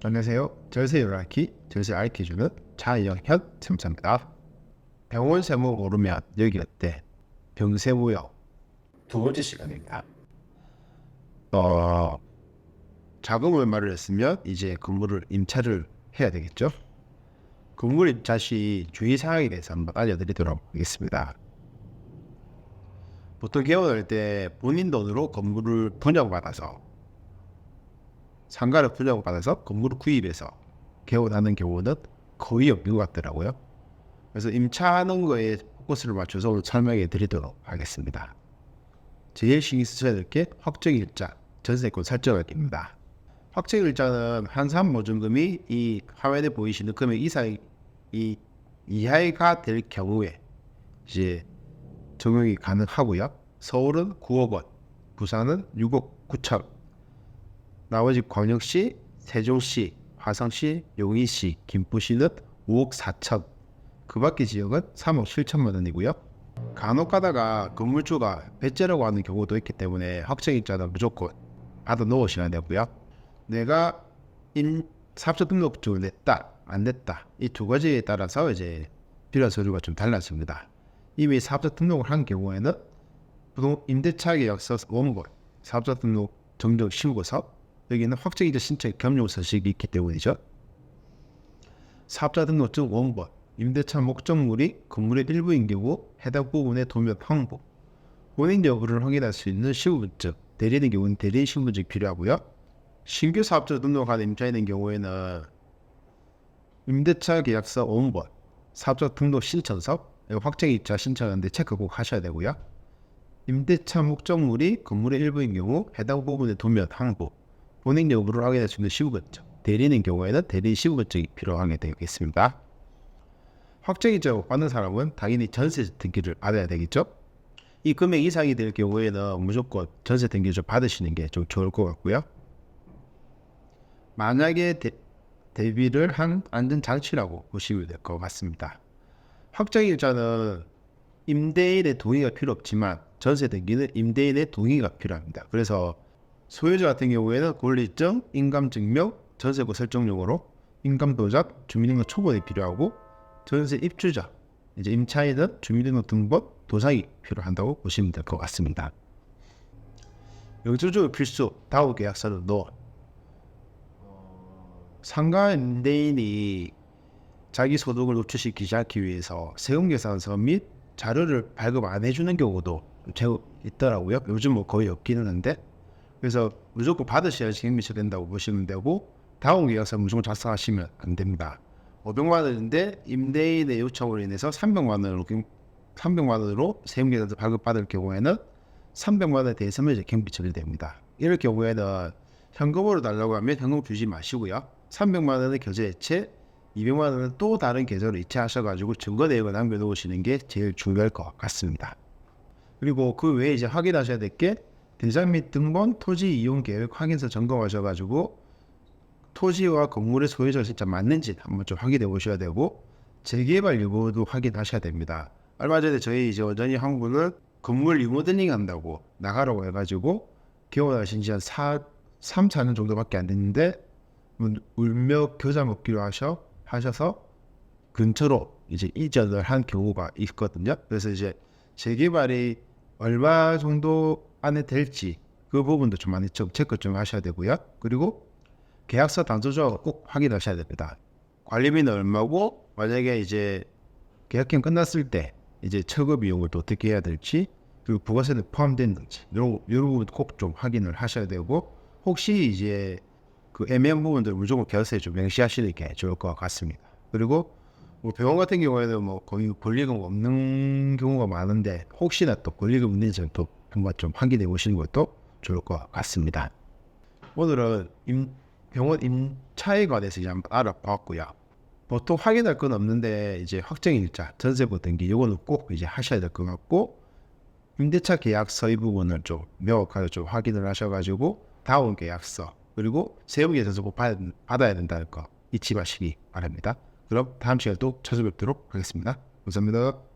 안녕하세요. 절세 요란키, 절세 알려주는 차영현 sem사입니다. 병원 세모 모르면 여기 어때? 병세무역 두 번째 시간입니다. 자금 얼마를 했으면 이제 건물을 임차를 해야 되겠죠? 건물 임차 시 주의사항에 대해서 한번 알려드리도록 하겠습니다. 보통 개원할 때 본인 돈으로 건물을 분양받아서 상가를 분양받아서 건물을 구입해서 개원하는 경우는 거의 없는 것 같더라고요. 그래서 임차하는 거에 포커스를 맞춰서 오늘 설명해 드리도록 하겠습니다. 제일 신경 쓰셔야 될 게 확정일자, 전세권 설정하기입니다. 확정일자는 한산보증금이 이 화면에 보이시는 금액 이하가 될 경우에 이제 적용이 가능하고요. 서울은 9억 원, 부산은 6억 9천, 나머지 광역시, 세종시, 화성시, 용인시, 김포시는 5억 4천, 그 밖의 지역은 3억 7천만 원이고요. 간혹 가다가 건물주가 배째라고 하는 경우도 있기 때문에 확정일자는 무조건 받아 놓으셔야 되고요. 내가 사업자 등록증을 냈다, 안 냈다, 이 두 가지에 따라서 이제 필요한 서류가 좀 달라집니다. 이미 사업자 등록을 한 경우에는 임대차 계약서 원본, 사업자 등록 정정 신고서, 여기는 확정일자 신청 겸용 서식이 있기 때문이죠. 사업자 등록증 원본, 임대차 목적물이 건물의 일부인 경우 해당 부분의 도면 확보, 본인 여부를 확인할 수 있는 신분증, 대리인 경우는 대리인 신분증이 필요하고요. 신규 사업자 등록한 임차인의 경우에는 임대차 계약서 원본, 사업자 등록 신청서, 확정일자 신청하는데 체크 꼭 하셔야 되고요. 임대차 목적물이 건물의 일부인 경우 해당 부분의 도면 확보, 본인 여부를 확인할 수 있는 신분증, 대리인의 경우에는 대리인 신분증이 필요하게 되겠습니다. 확정일자 받는 사람은 당연히 전세 등기를 받아야 되겠죠. 이 금액 이상이 될 경우에는 무조건 전세 등기를 좀 받으시는 게 좀 좋을 것 같고요. 만약에 대비를 한 안전장치라고 보시면 될 것 같습니다. 확정일자는 임대인의 동의가 필요 없지만 전세 등기는 임대인의 동의가 필요합니다. 그래서 소유자 같은 경우에는 권리증, 인감증명, 전세권 설정용으로 인감도장, 주민등록 초본이 필요하고, 전세 입주자, 이제 임차인은 주민등록 등본, 도장이 필요한다고 보시면 될 것 같습니다. 영주증 필수, 다운 계약서는 상가 임대인이 자기 소득을 노출시키지 않기 위해서 세금계산서 및 자료를 발급 안 해주는 경우도 있더라고요. 요즘 뭐 거의 없기는 한데, 그래서 무조건 받으셔야지 갱미처 된다고 보시면 되고, 다운 계약서 무조건 작성하시면 안 됩니다. 500만 원인데 임대인의 요청으로 인해서 300만 원으로 세금계산서 발급받을 경우에는 300만 원에 대해서는 이제 갱비 처리됩니다. 이럴 경우에는 현금으로 달라고 하면 현금 주지 마시고요. 300만 원의 계좌 이체, 200만 원은 또 다른 계좌로 이체하셔가지고 증거 내역을 남겨놓으시는 게 제일 중요할 것 같습니다. 그리고 그 외에 이제 확인하셔야 될 게 대장 및 등본, 토지 이용 계획 확인서 점검하셔가지고 토지와 건물의 소유자가 진짜 맞는지 한번 좀 확인해 보셔야 되고, 재개발 여부도 확인하셔야 됩니다. 얼마 전에 저희 이제 원장님 한 분은 건물 리모델링 한다고 나가라고 해가지고 개원하신 지 한 3, 4년 정도밖에 안 됐는데 울며 겨자 먹기로 하셔서 근처로 이제 이전을 한 경우가 있거든요. 그래서 이제 재개발이 얼마 정도 안에 될지 그 부분도 좀 많이 좀 체크 좀 하셔야 되고요. 그리고 계약서 단서조항을 꼭 확인하셔야 됩니다. 관리비는 얼마고, 만약에 이제 계약기간 끝났을 때 이제 처거 비용을 또 어떻게 해야 될지, 그리고 부가세는 포함됐는지 이런 부분 꼭 좀 확인을 하셔야 되고, 혹시 이제 그 애매한 부분들 무조건 계약서에 좀 명시하시는 게 좋을 것 같습니다. 그리고 뭐 병원 같은 경우에는 뭐 거의 권리금 없는 경우가 많은데, 혹시나 또 권리금 있는지 또 한번 좀 확인해 보시는 것도 좋을 것 같습니다. 오늘은 병원 임차에 관해서 이제 한번 알아봤고요. 보통 확인할 건 없는데 이제 확정일자, 전세권 등기 이거는 꼭 이제 하셔야 될 것 같고, 임대차 계약서 이 부분을 좀 명확하게 좀 확인을 하셔가지고 다운 계약서, 그리고 세금계산서 꼭 받아야 된다는 거 잊지 마시기 바랍니다. 그럼 다음 시간에 또 찾아뵙도록 하겠습니다. 감사합니다.